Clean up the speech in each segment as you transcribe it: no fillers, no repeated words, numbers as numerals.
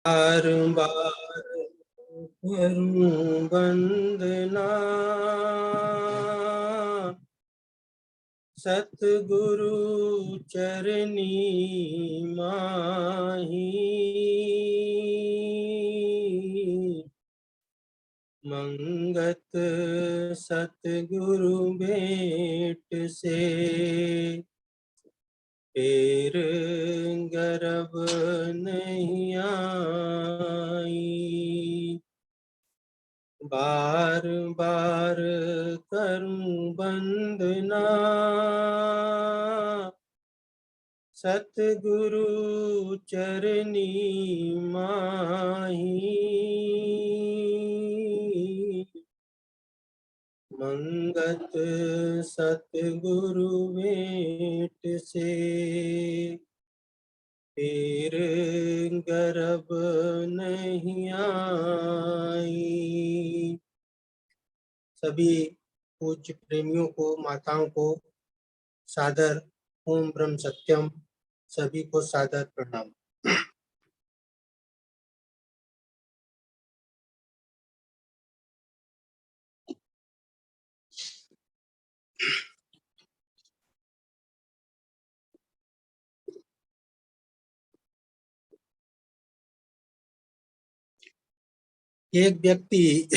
बार बार करूं वंदना सतगुरु चरनी माही। मंगत सतगुरु भेंट से फिर गर्भ नहीं आई। बार बार करूं वंदना सतगुरु चरनी माही। मंगत सतगुरु भेंट से फिर गर्भ नहीं आई। सभी पूज्य प्रेमियों को, माताओं को सादर ओम ब्रह्म सत्यम, सभी को सादर प्रणाम। एक व्यक्ति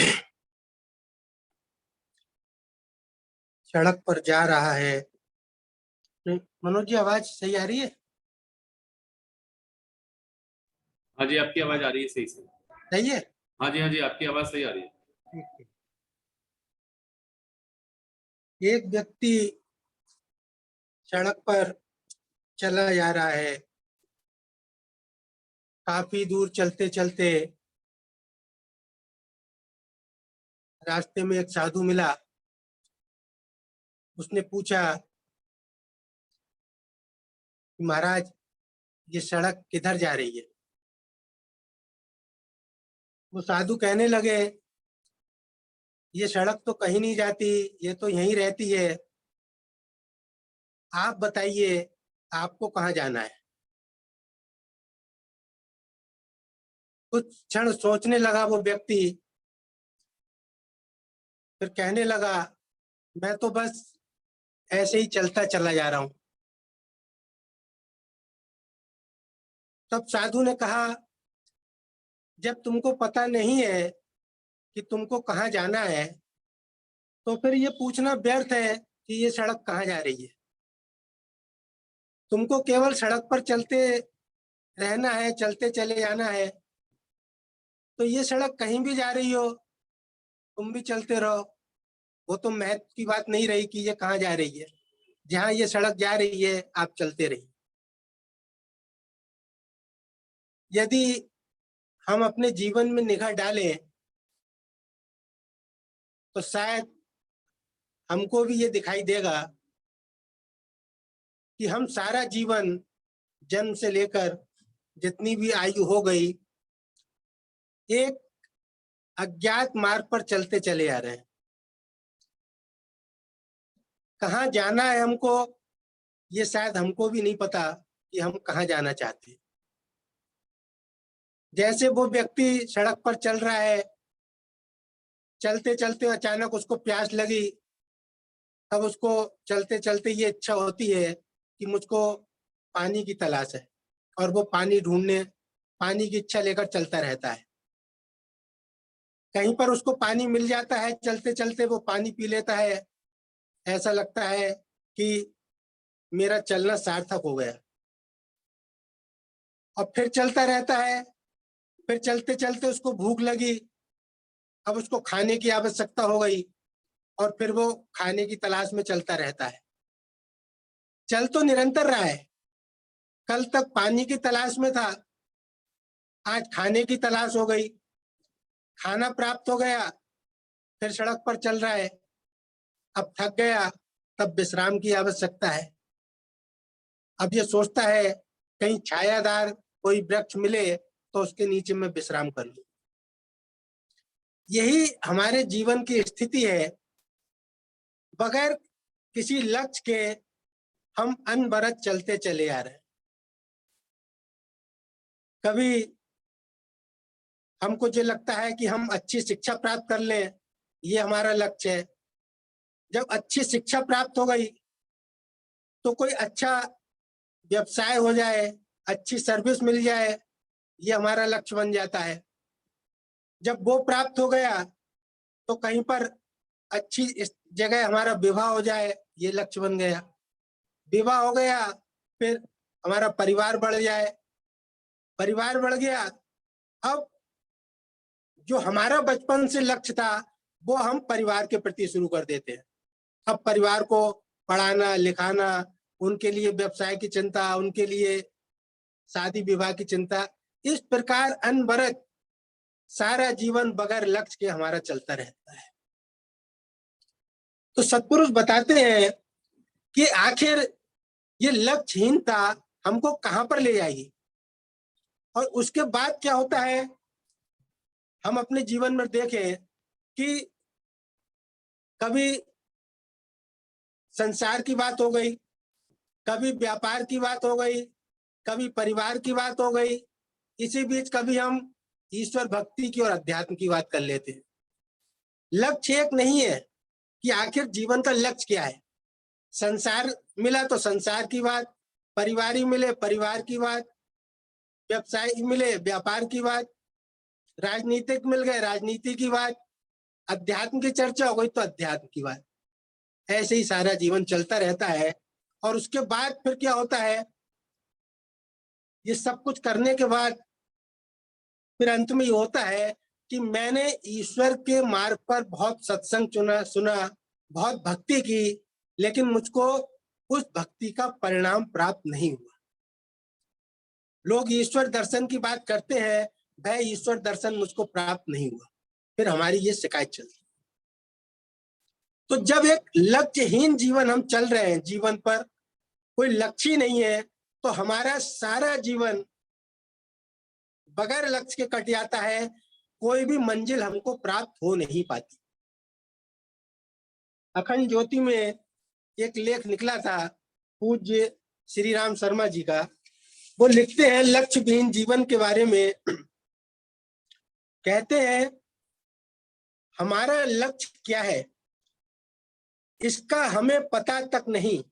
सड़क पर जा रहा है। मनोज जी, आवाज सही आ रही है? हाँ जी, आपकी आवाज आ रही है सही से। सही है? हाँ जी, हाँ जी, आपकी आवाज सही आ रही है। ठीक है। एक व्यक्ति सड़क पर चला जा रहा है। काफी दूर चलते चलते रास्ते में एक साधु मिला। उसने पूछा, महाराज, ये सड़क किधर जा रही है? वो साधु कहने लगे, ये सड़क तो कहीं नहीं जाती, ये तो यहीं रहती है। आप बताइए, आपको कहाँ जाना है? कुछ क्षण सोचने लगा वो व्यक्ति, फिर कहने लगा, मैं तो बस ऐसे ही चलता चला जा रहा हूं। तब साधु ने कहा, जब तुमको पता नहीं है कि तुमको कहाँ जाना है, तो फिर ये पूछना व्यर्थ है कि ये सड़क कहाँ जा रही है। तुमको केवल सड़क पर चलते रहना है, चलते चले जाना है। तो ये सड़क कहीं भी जा रही हो, तुम भी चलते रहो। वो तो महत्व की बात नहीं रही कि ये कहाँ जा रही है। जहाँ ये सड़क जा रही है, आप चलते रहिए। यदि हम अपने जीवन में निगाह डालें तो शायद हमको भी ये दिखाई देगा कि हम सारा जीवन, जन्म से लेकर जितनी भी आयु हो गई, एक अज्ञात मार्ग पर चलते चले आ रहे हैं। कहाँ जाना है हमको, ये शायद हमको भी नहीं पता कि हम कहाँ जाना चाहते हैं। जैसे वो व्यक्ति सड़क पर चल रहा है, चलते चलते अचानक उसको प्यास लगी। तब उसको चलते चलते ये इच्छा होती है कि मुझको पानी की तलाश है, और वो पानी ढूंढने, पानी की इच्छा लेकर चलता रहता है। कहीं पर उसको पानी मिल जाता है, चलते चलते वो पानी पी लेता है। ऐसा लगता है कि मेरा चलना सार्थक हो गया। और फिर चलता रहता है। फिर चलते चलते उसको भूख लगी। अब उसको खाने की आवश्यकता हो गई, और फिर वो खाने की तलाश में चलता रहता है। चल तो निरंतर रहा है। कल तक पानी की तलाश में था, आज खाने की तलाश हो गई। खाना प्राप्त हो गया, फिर सड़क पर चल रहा है। अब थक गया, तब विश्राम की आवश्यकता है। अब ये सोचता है कहीं छायादार कोई वृक्ष मिले तो उसके नीचे में विश्राम कर लूं। यही हमारे जीवन की स्थिति है। बगैर किसी लक्ष्य के हम अनवरत चलते चले आ रहे हैं। कभी हमको जो लगता है कि हम अच्छी शिक्षा प्राप्त कर लें, ये हमारा लक्ष्य है। जब अच्छी शिक्षा प्राप्त हो गई तो कोई अच्छा व्यवसाय हो जाए, अच्छी सर्विस मिल जाए, ये हमारा लक्ष्य बन जाता है। जब वो प्राप्त हो गया तो कहीं पर अच्छी इस जगह हमारा विवाह हो जाए, ये लक्ष्य बन गया। विवाह हो गया, फिर हमारा परिवार बढ़ जाए, परिवार बढ़ गया। अब जो हमारा बचपन से लक्ष्य था वो हम परिवार के प्रति शुरू कर देते हैं। अब परिवार को पढ़ाना लिखाना, उनके लिए व्यवसाय की चिंता, उनके लिए शादी विवाह की चिंता, इस प्रकार अनवरत सारा जीवन बगैर लक्ष्य के हमारा चलता रहता है। तो सत्पुरुष बताते हैं कि आखिर ये लक्ष्यहीनता हमको कहां पर ले जाएगी और उसके बाद क्या होता है। हम अपने जीवन में देखें कि कभी संसार की बात हो गई, कभी व्यापार की बात हो गई, कभी परिवार की बात हो गई, इसी बीच कभी हम ईश्वर भक्ति की और अध्यात्म की बात कर लेते हैं। लक्ष्य एक नहीं है कि आखिर जीवन का लक्ष्य क्या है। संसार मिला तो संसार की बात, परिवार ही मिले परिवार की बात, व्यवसाय मिले व्यापार की बात, राजनीतिक मिल गए राजनीति की बात, अध्यात्म की चर्चा हो गई तो अध्यात्म की बात। ऐसे ही सारा जीवन चलता रहता है और उसके बाद फिर क्या होता है, ये सब कुछ करने के बाद फिर अंत में ये होता है कि मैंने ईश्वर के मार्ग पर बहुत सत्संग सुना, बहुत भक्ति की, लेकिन मुझको उस भक्ति का परिणाम प्राप्त नहीं हुआ। लोग ईश्वर दर्शन की बात करते हैं, वह ईश्वर दर्शन मुझको प्राप्त नहीं हुआ, फिर हमारी ये शिकायत चलती। तो जब एक लक्ष्यहीन जीवन हम चल रहे हैं, जीवन पर कोई लक्ष्य नहीं है, तो हमारा सारा जीवन बगैर लक्ष्य के कट जाता है, कोई भी मंजिल हमको प्राप्त हो नहीं पाती। अखंड ज्योति में एक लेख निकला था पूज्य श्री राम शर्मा जी का। वो लिखते हैं लक्ष्य विहीन जीवन के बारे में, कहते हैं हमारा लक्ष्य क्या है इसका हमें पता तक नहीं,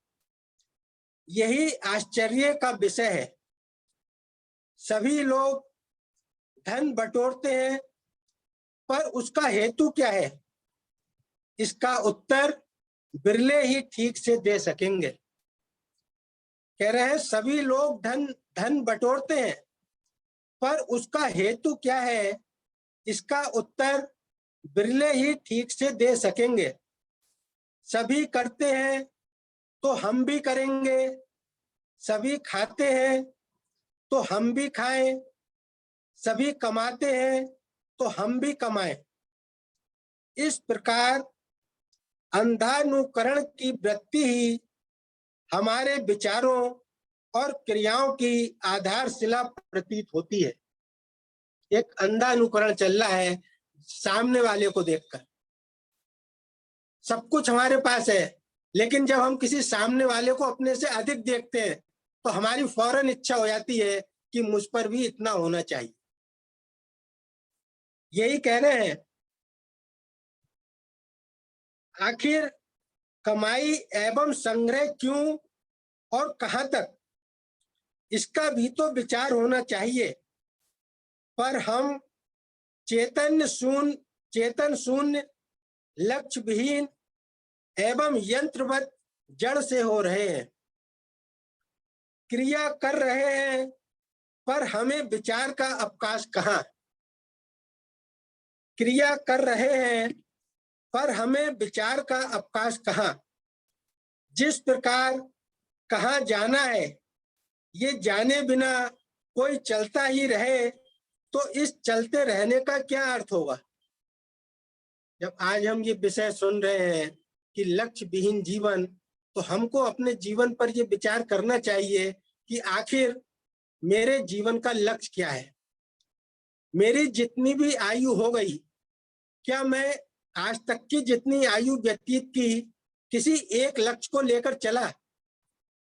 यही आश्चर्य का विषय है। सभी लोग धन बटोरते हैं, पर उसका हेतु क्या है इसका उत्तर बिरले ही ठीक से दे सकेंगे। कह रहे हैं सभी लोग धन बटोरते हैं, पर उसका हेतु क्या है इसका उत्तर बिरले ही ठीक से दे सकेंगे। सभी करते हैं तो हम भी करेंगे, सभी खाते हैं तो हम भी खाएं, सभी कमाते हैं तो हम भी कमाएं। इस प्रकार अंधानुकरण की वृत्ति ही हमारे विचारों और क्रियाओं की आधारशिला प्रतीत होती है। एक अंधा अनुकरण चल रहा है सामने वाले को देखकर। सब कुछ हमारे पास है, लेकिन जब हम किसी सामने वाले को अपने से अधिक देखते हैं तो हमारी फौरन इच्छा हो जाती है कि मुझ पर भी इतना होना चाहिए। यही कह रहे हैं आखिर कमाई एवं संग्रह क्यों और कहां तक, इसका भी तो विचार होना चाहिए। पर हम चेतन शून्य लक्ष्य विहीन एवं यंत्रवत जड़ से हो रहे हैं। क्रिया कर रहे हैं, पर हमें विचार का अवकाश कहाँ। क्रिया कर रहे हैं, पर हमें विचार का अवकाश कहाँ। जिस प्रकार कहाँ जाना है ये जाने बिना कोई चलता ही रहे तो इस चलते रहने का क्या अर्थ होगा। जब आज हम ये विषय सुन रहे हैं कि लक्ष्य विहीन जीवन, तो हमको अपने जीवन पर ये विचार करना चाहिए कि आखिर मेरे जीवन का लक्ष्य क्या है। मेरी जितनी भी आयु हो गई, क्या मैं आज तक की जितनी आयु व्यतीत की किसी एक लक्ष्य को लेकर चला,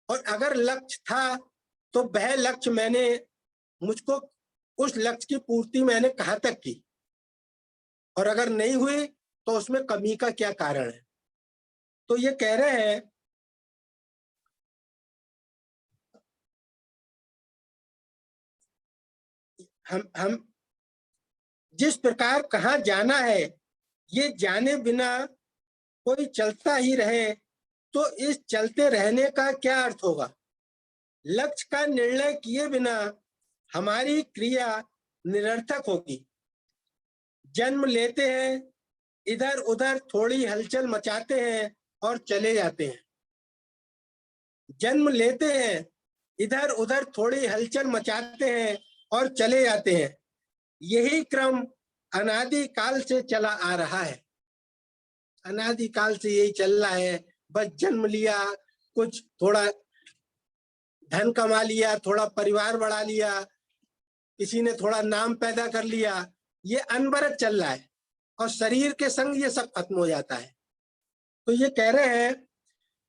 और अगर लक्ष्य था तो वह लक्ष्य मैंने मुझको उस लक्ष्य की पूर्ति मैंने कहाँ तक की, और अगर नहीं हुई तो उसमें कमी का क्या कारण है। तो ये कह रहे हैं हम जिस प्रकार कहाँ जाना है ये जाने बिना कोई चलता ही रहे तो इस चलते रहने का क्या अर्थ होगा। लक्ष्य का निर्णय किए बिना हमारी क्रिया निरर्थक होगी। जन्म लेते हैं, इधर उधर थोड़ी हलचल मचाते हैं और चले जाते हैं। जन्म लेते हैं, इधर उधर थोड़ी हलचल मचाते हैं और चले जाते हैं। यही क्रम अनादि काल से चला आ रहा है। अनादि काल से यही चल रहा है। बस जन्म लिया, कुछ थोड़ा धन कमा लिया, थोड़ा परिवार बढ़ा लिया, किसी ने थोड़ा नाम पैदा कर लिया, ये अनवरत चल रहा है और शरीर के संग ये सब खत्म हो जाता है। तो ये कह रहे हैं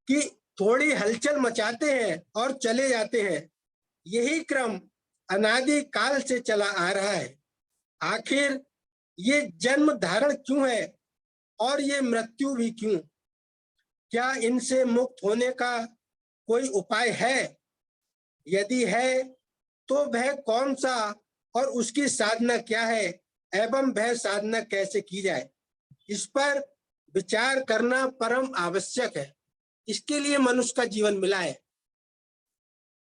कि थोड़ी हलचल मचाते हैं और चले जाते हैं। यही क्रम अनादि काल से चला आ रहा है। आखिर ये जन्म धारण क्यों है और ये मृत्यु भी क्यों? क्या इनसे मुक्त होने का कोई उपाय है? यदि है तो वह कौन सा और उसकी साधना क्या है एवं वह साधना कैसे की जाए, इस पर विचार करना परम आवश्यक है। इसके लिए मनुष्य का जीवन मिला है।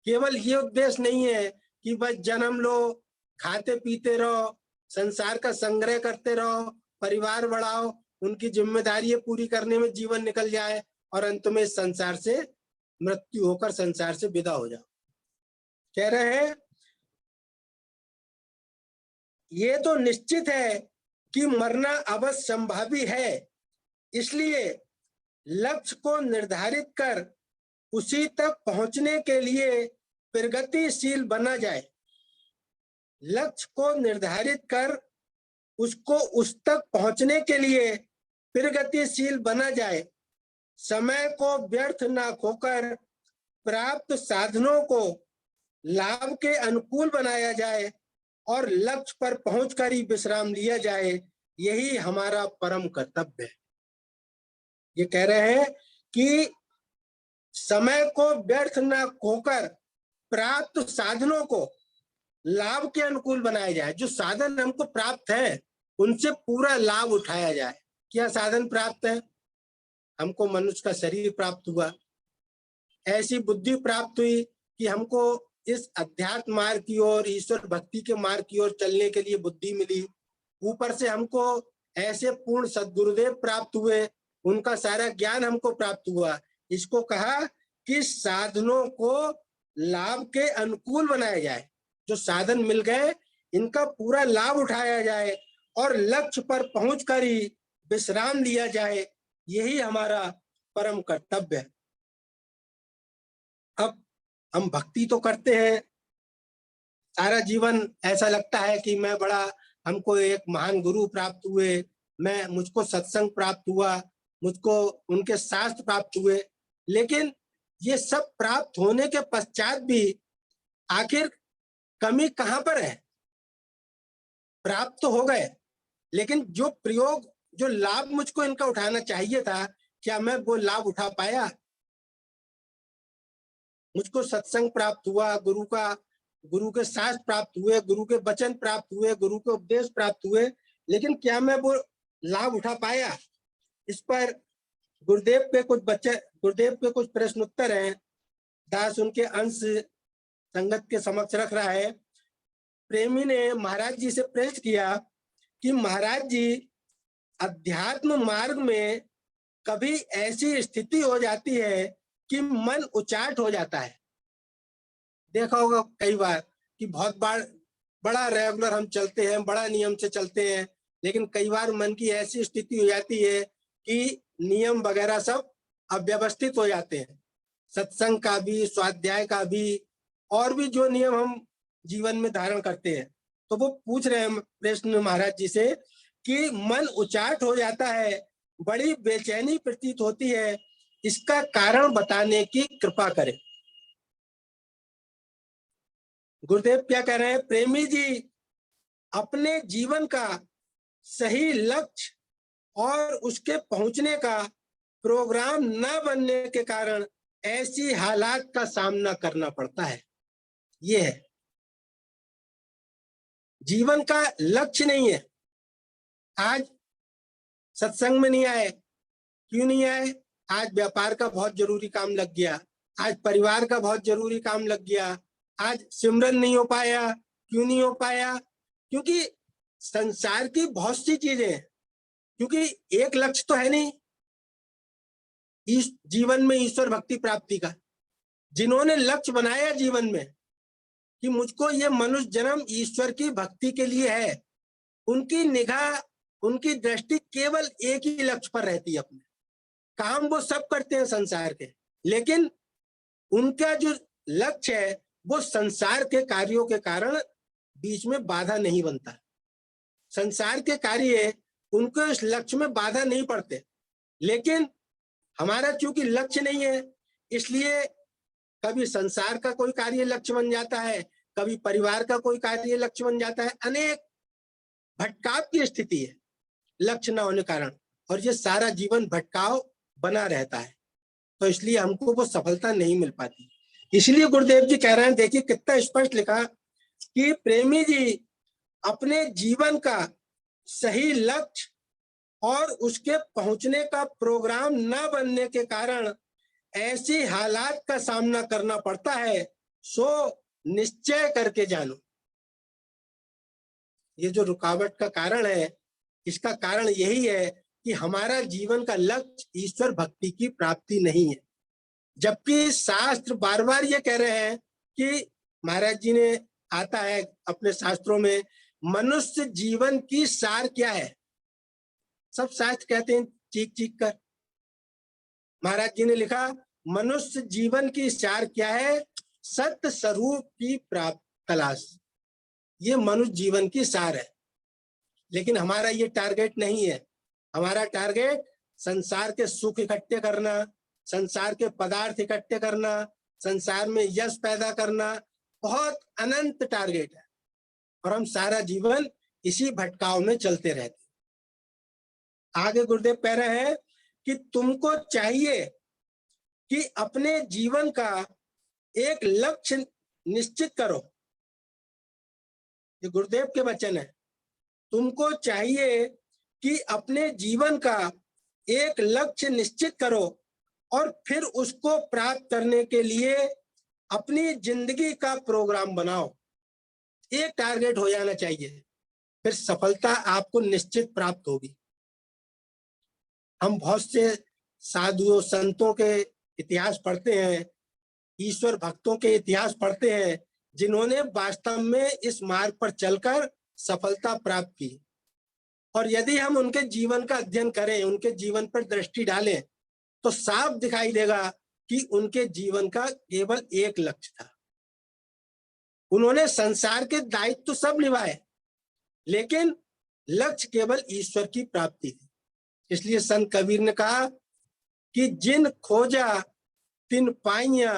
केवल ये उद्देश्य नहीं है कि बस जन्म लो, खाते पीते रहो, संसार का संग्रह करते रहो, परिवार बढ़ाओ, उनकी जिम्मेदारी पूरी करने में जीवन निकल जाए और अंत में संसार से मृत्यु होकर संसार से विदा हो जाओ। कह रहे हैं ये तो निश्चित है कि मरना अवश्य संभावी है, इसलिए लक्ष्य को निर्धारित कर उसी तक पहुंचने के लिए प्रगतिशील बना जाए। लक्ष्य को निर्धारित कर उसको उस तक पहुंचने के लिए प्रगतिशील बना जाए। समय को व्यर्थ ना खोकर प्राप्त साधनों को लाभ के अनुकूल बनाया जाए और लक्ष्य पर पहुंचकर ही विश्राम लिया जाए। यही हमारा परम कर्तव्य है। ये कह रहे हैं कि समय को व्यर्थ न खोकर प्राप्त साधनों को लाभ के अनुकूल बनाया जाए। जो साधन हमको प्राप्त है उनसे पूरा लाभ उठाया जाए। क्या साधन प्राप्त है? हमको मनुष्य का शरीर प्राप्त हुआ, ऐसी बुद्धि प्राप्त हुई कि हमको इस अध्यात्म मार्ग की ओर, ईश्वर भक्ति के मार्ग की ओर चलने के लिए बुद्धि मिली। ऊपर से हमको ऐसे पूर्ण सद्गुरुदेव प्राप्त हुए, उनका सारा ज्ञान हमको प्राप्त हुआ। इसको कहा कि साधनों को लाभ के अनुकूल बनाया जाए। जो साधन मिल गए इनका पूरा लाभ उठाया जाए और लक्ष्य पर पहुंचकर ही विश्राम लिया जाए। यही हमारा परम कर्तव्य है। अब हम भक्ति तो करते हैं सारा जीवन, ऐसा लगता है कि मैं बड़ा, हमको एक महान गुरु प्राप्त हुए, मुझको सत्संग प्राप्त हुआ, मुझको उनके शास्त्र प्राप्त हुए। लेकिन ये सब प्राप्त होने के पश्चात भी आखिर कमी कहाँ पर है? प्राप्त तो हो गए, लेकिन जो प्रयोग, जो लाभ मुझको इनका उठाना चाहिए था, क्या मैं वो लाभ उठा पाया? मुझको सत्संग प्राप्त हुआ, गुरु के शास्त्र प्राप्त हुए, गुरु के वचन प्राप्त हुए, गुरु के उपदेश प्राप्त हुए, लेकिन क्या मैं वो लाभ उठा पाया? इस पर गुरुदेव के कुछ प्रश्न उत्तर हैं। दास उनके अंश संगत के समक्ष रख रहा है। प्रेमी ने महाराज जी से प्रश्न किया कि महाराज जी, अध्यात्म मार्ग में कभी ऐसी स्थिति हो जाती है कि मन उचाट हो जाता है। देखा होगा कई बार कि बहुत बार बड़ा रेगुलर हम चलते हैं, बड़ा नियम से चलते हैं, लेकिन कई बार मन की ऐसी स्थिति हो जाती है कि नियम वगैरह सब अव्यवस्थित हो जाते हैं। सत्संग का भी, स्वाध्याय का भी, और भी जो नियम हम जीवन में धारण करते हैं। तो वो पूछ रहे हैं प्रश्न महाराज जी से कि मन उचाट हो जाता है, बड़ी बेचैनी प्रतीत होती है, इसका कारण बताने की कृपा करें। गुरुदेव क्या कह रहे हैं? प्रेमी जी, अपने जीवन का सही लक्ष्य और उसके पहुंचने का प्रोग्राम न बनने के कारण ऐसी हालात का सामना करना पड़ता है। ये है, जीवन का लक्ष्य नहीं है। आज सत्संग में नहीं आए, क्यों नहीं आए? आज व्यापार का बहुत जरूरी काम लग गया, आज परिवार का बहुत जरूरी काम लग गया, आज सिमरन नहीं हो पाया। क्यों नहीं हो पाया? क्योंकि संसार की बहुत सी चीजें हैं, क्योंकि एक लक्ष्य तो है नहीं इस जीवन में ईश्वर भक्ति प्राप्ति का। जिन्होंने लक्ष्य बनाया जीवन में कि मुझको ये मनुष्य जन्म ईश्वर की भक्ति के लिए है, उनकी निगाह, उनकी दृष्टि केवल एक ही लक्ष्य पर रहती है। अपने काम वो सब करते हैं संसार के, लेकिन उनका जो लक्ष्य है वो संसार के कार्यों के कारण बीच में बाधा नहीं बनता। संसार के कार्य उनको इस लक्ष्य में बाधा नहीं पड़ते, लेकिन हमारा चूंकि लक्ष्य नहीं है, इसलिए कभी संसार का कोई कार्य लक्ष्य बन जाता है, कभी परिवार का कोई कार्य लक्ष्य बन जाता है। अनेक भटकाव की स्थिति है लक्ष्य न होने कारण, और ये सारा जीवन भटकाव बना रहता है। तो इसलिए हमको वो सफलता नहीं मिल पाती। इसलिए गुरुदेव जी कह रहे हैं, देखिए कितना स्पष्ट लिखा कि प्रेमी जी अपने जीवन का सही लक्ष्य और उसके पहुंचने का प्रोग्राम न बनने के कारण ऐसी हालात का सामना करना पड़ता है, सो निश्चय करके जानो। ये जो रुकावट का कारण है, इसका कारण यही है कि हमारा जीवन का लक्ष्य ईश्वर भक्ति की प्राप्ति नहीं है। जबकि शास्त्र बार बार ये कह रहे हैं कि महाराज जी ने आता है अपने शास्त्रों में, मनुष्य जीवन की सार क्या है। सब शास्त्र कहते हैं चीख चीख कर, महाराज जी ने लिखा मनुष्य जीवन की सार क्या है, सत्य स्वरूप की प्राप्त तलाश। ये मनुष्य जीवन की सार है, लेकिन हमारा ये टारगेट नहीं है। हमारा टारगेट संसार के सुख इकट्ठे करना, संसार के पदार्थ इकट्ठे करना, संसार में यश पैदा करना, बहुत अनंत टारगेट है, और हम सारा जीवन इसी भटकाव में चलते रहते। आगे गुरुदेव कह रहे हैं कि तुमको चाहिए कि अपने जीवन का एक लक्ष्य निश्चित करो। ये गुरुदेव के वचन है। तुमको चाहिए कि अपने जीवन का एक लक्ष्य निश्चित करो और फिर उसको प्राप्त करने के लिए अपनी जिंदगी का प्रोग्राम बनाओ। एक टारगेट हो जाना चाहिए, फिर सफलता आपको निश्चित प्राप्त होगी। हम बहुत से साधुओं संतों के इतिहास पढ़ते हैं, ईश्वर भक्तों के इतिहास पढ़ते हैं, जिन्होंने वास्तव में इस मार्ग पर चलकर सफलता प्राप्त की। और यदि हम उनके जीवन का अध्ययन करें, उनके जीवन पर दृष्टि डालें, तो साफ दिखाई देगा कि उनके जीवन का केवल एक लक्ष्य था। उन्होंने संसार के दायित्व तो सब निभाए, लेकिन लक्ष्य केवल ईश्वर की प्राप्ति थी। इसलिए संत कबीर ने कहा कि जिन खोजा तिन पाइया,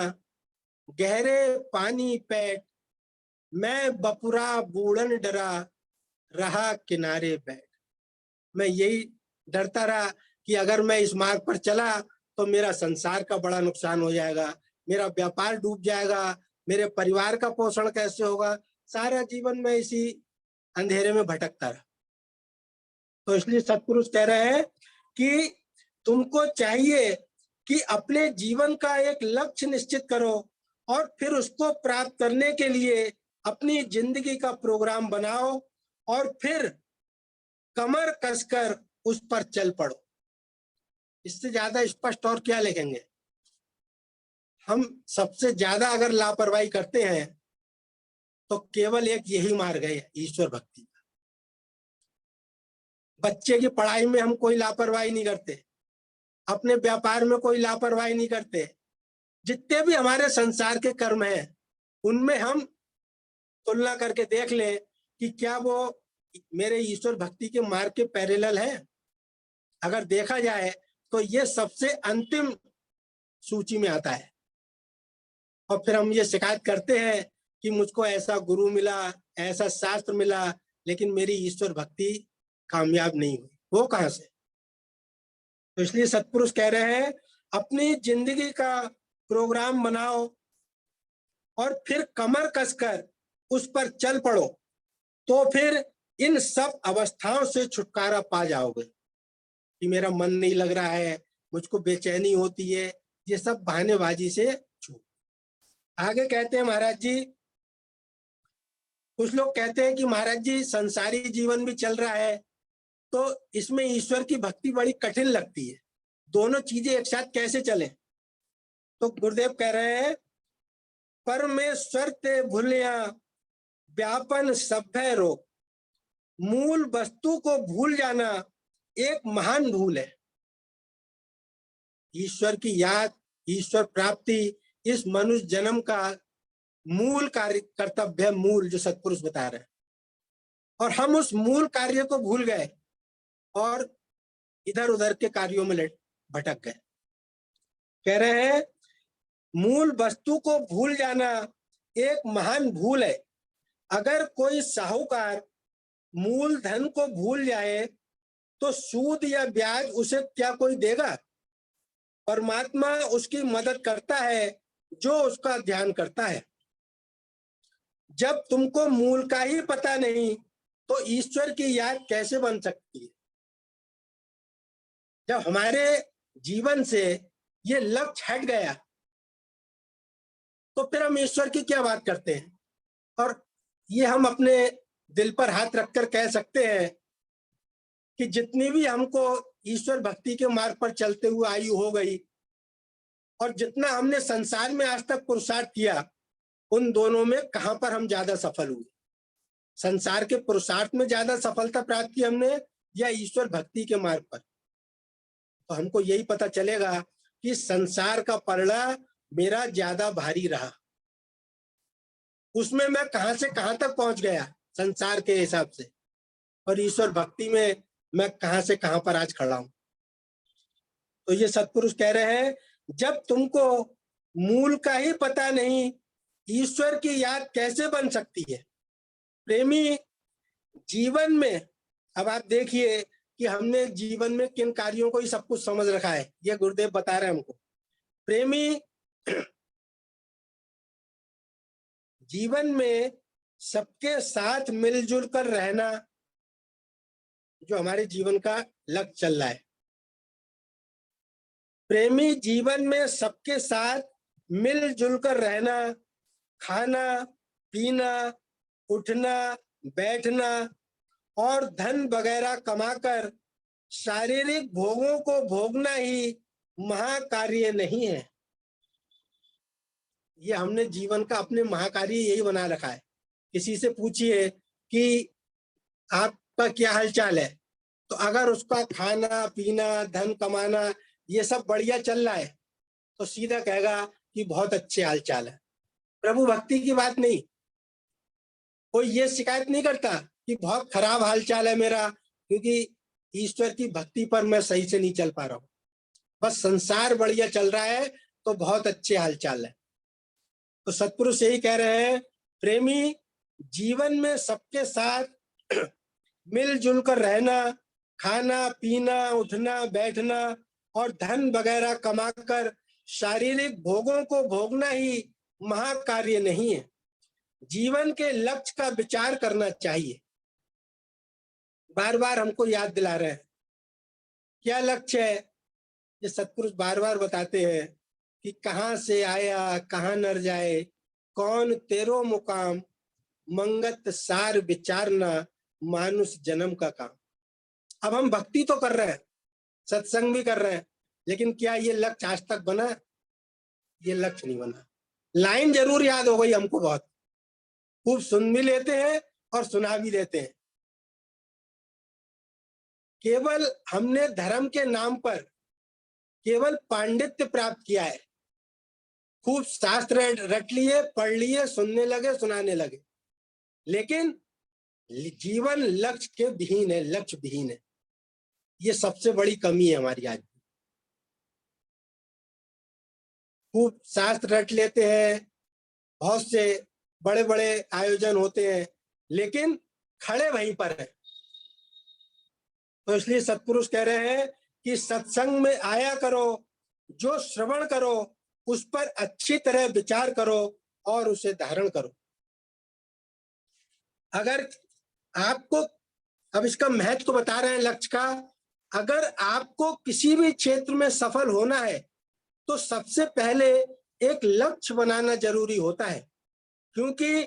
गहरे पानी पैठ, मैं बपुरा बूढ़न डरा, रहा किनारे बैठ। मैं यही डरता रहा कि अगर मैं इस मार्ग पर चला तो मेरा संसार का बड़ा नुकसान हो जाएगा, मेरा व्यापार डूब जाएगा, मेरे परिवार का पोषण कैसे होगा। सारा जीवन मैं इसी अंधेरे में भटकता रहा। तो इसलिए सत्पुरुष कह रहे हैं कि तुमको चाहिए कि अपने जीवन का एक लक्ष्य निश्चित करो और फिर उसको प्राप्त करने के लिए अपनी जिंदगी का प्रोग्राम बनाओ और फिर कमर कसकर उस पर चल पड़ो। इससे ज्यादा स्पष्ट और क्या लिखेंगे। हम सबसे ज्यादा अगर लापरवाही करते हैं तो केवल एक यही मार्ग है, ईश्वर भक्ति का। बच्चे की पढ़ाई में हम कोई लापरवाही नहीं करते, अपने व्यापार में कोई लापरवाही नहीं करते। जितने भी हमारे संसार के कर्म हैं, उनमें हम तुलना करके देख लें कि क्या वो मेरे ईश्वर भक्ति के मार्ग के पैरेलल है। अगर देखा जाए तो ये सबसे अंतिम सूची में आता है। और फिर हम ये शिकायत करते हैं कि मुझको ऐसा गुरु मिला, ऐसा शास्त्र मिला, लेकिन मेरी ईश्वर भक्ति कामयाब नहीं हुई। वो कहाँ से? तो इसलिए सत्पुरुष कह रहे हैं अपनी जिंदगी का प्रोग्राम बनाओ और फिर कमर कसकर उस पर चल पड़ो, तो फिर इन सब अवस्थाओं से छुटकारा पा जाओगे। कि मेरा मन नहीं लग रहा है, मुझको बेचैनी होती है, ये सब बहानेबाजी से छूट। आगे कहते हैं महाराज जी, कुछ लोग कहते हैं कि महाराज जी संसारी जीवन भी चल रहा है तो इसमें ईश्वर की भक्ति बड़ी कठिन लगती है, दोनों चीजें एक साथ कैसे चले? तो गुरुदेव कह रहे हैं परमेश्वर ते भूलिया व्यापन सभ्य रोग, मूल वस्तु को भूल जाना एक महान भूल है। ईश्वर की याद, ईश्वर प्राप्ति इस मनुष्य जन्म का मूल कार्य कर्तव्य, मूल जो सत्पुरुष बता रहे हैं, और हम उस मूल कार्य को भूल गए और इधर उधर के कार्यों में भटक गए। कह रहे हैं मूल वस्तु को भूल जाना एक महान भूल है। अगर कोई साहूकार मूल धन को भूल जाए तो सूद या ब्याज उसे क्या कोई देगा? परमात्मा उसकी मदद करता है जो उसका ध्यान करता है। जब तुमको मूल का ही पता नहीं तो ईश्वर की याद कैसे बन सकती है? जब हमारे जीवन से ये लक्ष्य हट गया तो फिर हम ईश्वर की क्या बात करते हैं? और ये हम अपने दिल पर हाथ रखकर कह सकते हैं कि जितनी भी हमको ईश्वर भक्ति के मार्ग पर चलते हुए आयु हो गई और जितना हमने संसार में आज तक पुरुषार्थ किया, उन दोनों में कहां पर हम ज्यादा सफल हुए? संसार के पुरुषार्थ में ज्यादा सफलता प्राप्त की हमने या ईश्वर भक्ति के मार्ग पर? तो हमको यही पता चलेगा कि संसार का पलड़ा मेरा ज्यादा भारी रहा, उसमें मैं कहां से कहां तक पहुंच गया संसार के हिसाब से, और ईश्वर भक्ति में मैं कहां से कहां पर आज खड़ा हूं। तो ये सत्पुरुष कह रहे हैं जब तुमको मूल का ही पता नहीं, ईश्वर की याद कैसे बन सकती है? प्रेमी जीवन में, अब आप देखिए कि हमने जीवन में किन कार्यों को ही सब कुछ समझ रखा है, ये गुरुदेव बता रहे हैं हमको। प्रेमी जीवन में सबके साथ मिलजुल कर रहना जो हमारे जीवन का लक्ष्य चल रहा है। प्रेमी जीवन में सबके साथ मिलजुल कर रहना, खाना पीना, उठना बैठना और धन वगैरह कमाकर शारीरिक भोगों को भोगना ही महाकार्य नहीं है। ये हमने जीवन का अपने महाकार्य यही बना रखा है। किसी से पूछिए कि आपका क्या हालचाल है, तो अगर उसका खाना पीना धन कमाना ये सब बढ़िया चल रहा है तो सीधा कहेगा कि बहुत अच्छे हालचाल है। प्रभु भक्ति की बात नहीं, कोई ये शिकायत नहीं करता कि बहुत खराब हालचाल है मेरा क्योंकि ईश्वर की भक्ति पर मैं सही से नहीं चल पा रहा हूं। बस संसार बढ़िया चल रहा है तो बहुत अच्छे हालचाल है। तो सत्पुरुष यही कह रहे हैं प्रेमी जीवन में सबके साथ मिलजुल कर रहना, खाना पीना उठना बैठना और धन वगैरह कमाकर शारीरिक भोगों को भोगना ही महाकार्य नहीं है। जीवन के लक्ष्य का विचार करना चाहिए। बार बार हमको याद दिला रहे हैं क्या लक्ष्य है। ये सत्पुरुष बार बार बताते हैं कि कहाँ से आया कहाँ नर जाए, कौन तेरो मुकाम, मंगत सार विचारना मानुष जन्म का काम। अब हम भक्ति तो कर रहे हैं, सत्संग भी कर रहे हैं, लेकिन क्या ये लक्ष्य आज तक बना? ये लक्ष्य नहीं बना। लाइन जरूर याद हो गई हमको, बहुत खूब सुन भी लेते हैं और सुना भी देते हैं। केवल हमने धर्म के नाम पर केवल पांडित्य प्राप्त किया है, खूब शास्त्र रट लिए, पढ़ लिए, सुनने लगे, सुनाने लगे, लेकिन जीवन लक्ष्य के विहीन है, लक्ष्य विहीन है। ये सबसे बड़ी कमी है हमारी आज। खूब शास्त्र रट लेते हैं, बहुत से बड़े बड़े आयोजन होते हैं, लेकिन खड़े वहीं पर है। तो इसलिए सत्पुरुष कह रहे हैं कि सत्संग में आया करो, जो श्रवण करो उस पर अच्छी तरह विचार करो और उसे धारण करो। अगर आपको, अब इसका महत्व बता रहे हैं लक्ष्य का, अगर आपको किसी भी क्षेत्र में सफल होना है तो सबसे पहले एक लक्ष्य बनाना जरूरी होता है, क्योंकि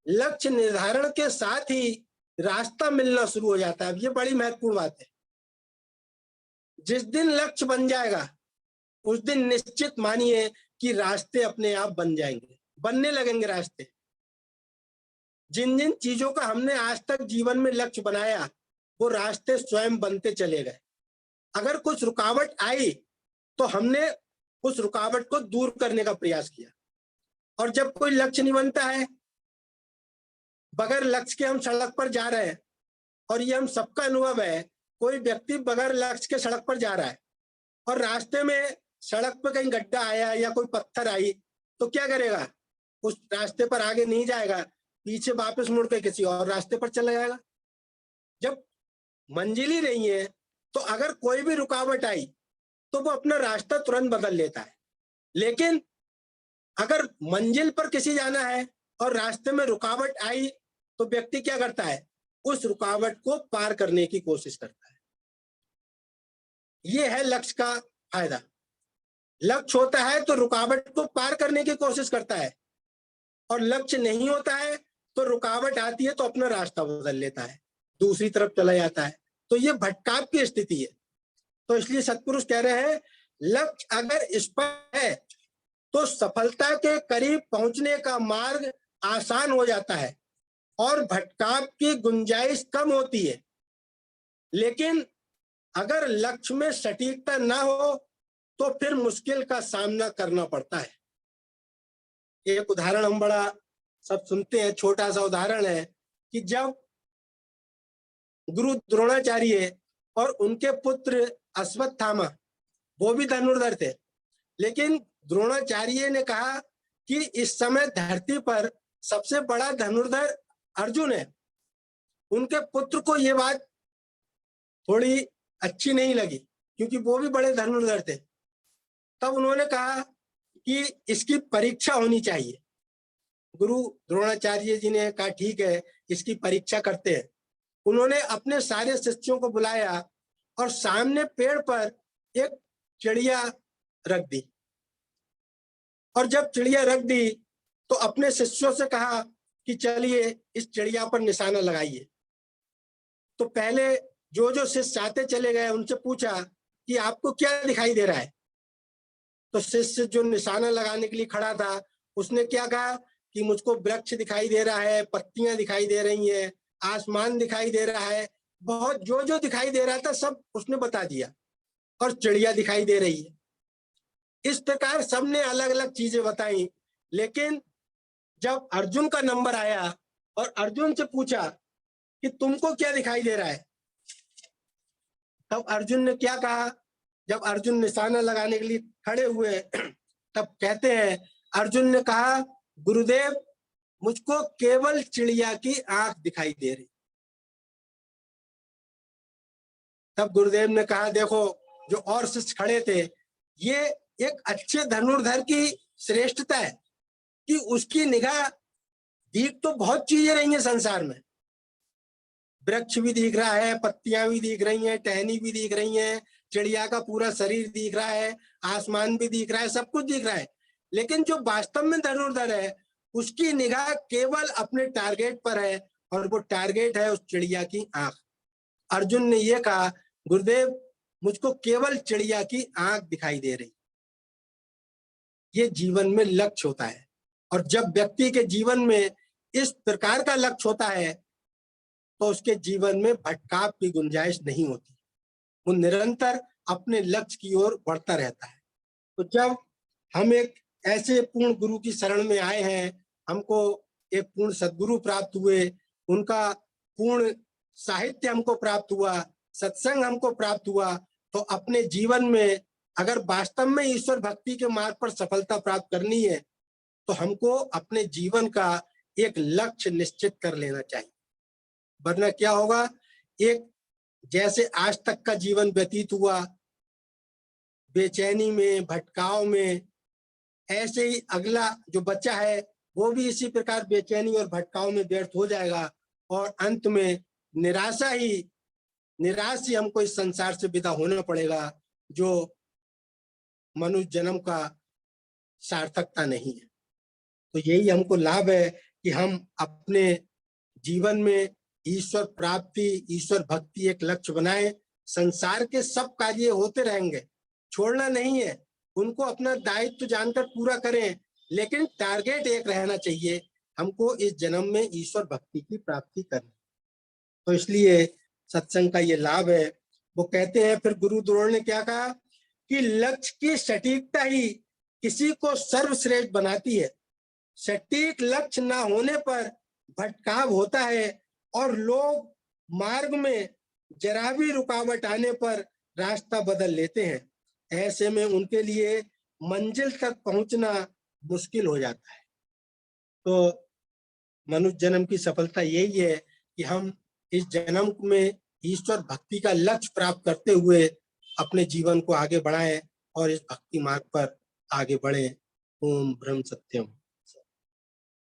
लक्ष्य निर्धारण के साथ ही रास्ता मिलना शुरू हो जाता है। अब ये बड़ी महत्वपूर्ण बात है। जिस दिन लक्ष्य बन जाएगा उस दिन निश्चित मानिए कि रास्ते अपने आप बन जाएंगे, बनने लगेंगे रास्ते। जिन जिन चीजों का हमने आज तक जीवन में लक्ष्य बनाया वो रास्ते स्वयं बनते चले गए। अगर कुछ रुकावट आई तो हमने उस रुकावट को दूर करने का प्रयास किया। और जब कोई लक्ष्य नहीं बनता है, बगैर लक्ष्य के हम सड़क पर जा रहे हैं, और ये हम सबका अनुभव है, कोई व्यक्ति बगैर लक्ष्य के सड़क पर जा रहा है और रास्ते में सड़क पे कहीं गड्ढा आया या कोई पत्थर आई तो क्या करेगा? उस रास्ते पर आगे नहीं जाएगा, पीछे वापस मुड़ के किसी और रास्ते पर चला जाएगा। जब मंजिल ही नहीं है तो अगर कोई भी रुकावट आई तो वो अपना रास्ता तुरंत बदल लेता है। लेकिन अगर मंजिल पर किसी जाना है और रास्ते में रुकावट आई तो व्यक्ति क्या करता है? उस रुकावट को पार करने की कोशिश करता है। ये है लक्ष्य का फायदा। लक्ष्य होता है तो रुकावट को पार करने की कोशिश करता है, और लक्ष्य नहीं होता है तो रुकावट आती है तो अपना रास्ता बदल लेता है, दूसरी तरफ चला जाता है। तो ये भटकाव की स्थिति है। तो इसलिए सत्पुरुष कह रहे हैं लक्ष्य अगर स्पष्ट है तो सफलता के करीब पहुंचने का मार्ग आसान हो जाता है और भटकाव की गुंजाइश कम होती है। लेकिन अगर लक्ष्य में सटीकता ना हो तो फिर मुश्किल का सामना करना पड़ता है। एक उदाहरण हम बड़ा सब सुनते हैं, छोटा सा उदाहरण है कि जब गुरु द्रोणाचार्य और उनके पुत्र अश्वत्थामा, वो भी धनुर्धर थे, लेकिन द्रोणाचार्य ने कहा कि इस समय धरती पर सबसे बड़ा धनुर्धर अर्जुन है। उनके पुत्र को ये बात थोड़ी अच्छी नहीं लगी क्योंकि वो भी बड़े धनुर्धर थे। तब उन्होंने कहा कि इसकी परीक्षा होनी चाहिए। गुरु द्रोणाचार्य जी ने कहा ठीक है, इसकी परीक्षा करते हैं। उन्होंने अपने सारे शिष्यों को बुलाया और सामने पेड़ पर एक चिड़िया रख दी, और जब चिड़िया रख दी तो अपने शिष्यों से कहा कि चलिए इस चिड़िया पर निशाना लगाइए। तो पहले जो जो शिष्य आते चले गए उनसे पूछा कि आपको क्या दिखाई दे रहा है? तो शिष्य जो निशाना लगाने के लिए खड़ा था उसने क्या कहा कि मुझको वृक्ष दिखाई दे रहा है, पत्तियां दिखाई दे रही हैं, आसमान दिखाई दे रहा है, बहुत जो जो दिखाई दे रहा था सब उसने बता दिया, और चिड़िया दिखाई दे रही है। इस प्रकार सबने अलग अलग चीजें बताई। लेकिन जब अर्जुन का नंबर आया और अर्जुन से पूछा कि तुमको क्या दिखाई दे रहा है, तब अर्जुन ने क्या कहा? जब अर्जुन निशाना लगाने के लिए खड़े हुए तब कहते हैं, अर्जुन ने कहा गुरुदेव मुझको केवल चिड़िया की आंख दिखाई दे रही। तब गुरुदेव ने कहा देखो, जो और शिष्य खड़े थे, ये एक अच्छे धनुर्धर की श्रेष्ठता है कि उसकी निगाह दिख तो बहुत चीजें रही हैं संसार में, वृक्ष भी दिख रहा है, पत्तियां भी दिख रही हैं, टहनी भी दिख रही हैं, चिड़िया का पूरा शरीर दिख रहा है, आसमान भी दिख रहा है, सब कुछ दिख रहा है। लेकिन जो वास्तव में धनुर्धर है उसकी निगाह केवल अपने टारगेट पर है, और वो टारगेट है उस चिड़िया की आंख। अर्जुन ने यह कहा गुरुदेव मुझको केवल चिड़िया की आंख दिखाई दे रही। ये जीवन में लक्ष्य होता है, और जब व्यक्ति के जीवन में इस प्रकार का लक्ष्य होता है तो उसके जीवन में भटकाव की गुंजाइश नहीं होती, वो निरंतर अपने लक्ष्य की ओर बढ़ता रहता है। तो जब हम एक ऐसे पूर्ण गुरु की शरण में आए हैं, हमको एक पूर्ण सद्गुरु प्राप्त हुए, उनका पूर्ण साहित्य हमको प्राप्त हुआ, सत्संग हमको प्राप्त हुआ, तो अपने जीवन में अगर वास्तव में ईश्वर भक्ति के मार्ग पर सफलता प्राप्त करनी है तो हमको अपने जीवन का एक लक्ष्य निश्चित कर लेना चाहिए। वरना क्या होगा, एक जैसे आज तक का जीवन व्यतीत हुआ बेचैनी में, भटकाव में, ऐसे ही अगला जो बच्चा है वो भी इसी प्रकार बेचैनी और भटकाव में व्यर्थ हो जाएगा और अंत में निराश ही हमको इस संसार से विदा होना पड़ेगा, जो मनुष्य जन्म का सार्थकता नहीं है। तो यही हमको लाभ है कि हम अपने जीवन में ईश्वर प्राप्ति, ईश्वर भक्ति एक लक्ष्य बनाए। संसार के सब कार्य होते रहेंगे, छोड़ना नहीं है, उनको अपना दायित्व जानकर पूरा करें, लेकिन टारगेट एक रहना चाहिए, हमको इस जन्म में ईश्वर भक्ति की प्राप्ति करनी। तो इसलिए सत्संग का ये लाभ है। वो कहते हैं, फिर गुरु द्रोण ने क्या कहा कि लक्ष्य की सटीकता ही किसी को सर्वश्रेष्ठ बनाती है। सटीक लक्ष्य ना होने पर भटकाव होता है और लोग मार्ग में जरा भी रुकावट आने पर रास्ता बदल लेते हैं। ऐसे में उनके लिए मंजिल तक पहुंचना मुश्किल हो जाता है। तो मनुष्य जन्म की सफलता यही है कि हम इस जन्म में ईश्वर भक्ति का लक्ष्य प्राप्त करते हुए अपने जीवन को आगे बढ़ाएं और इस भक्ति मार्ग पर आगे बढ़ें। ओम ब्रह्म सत्यम।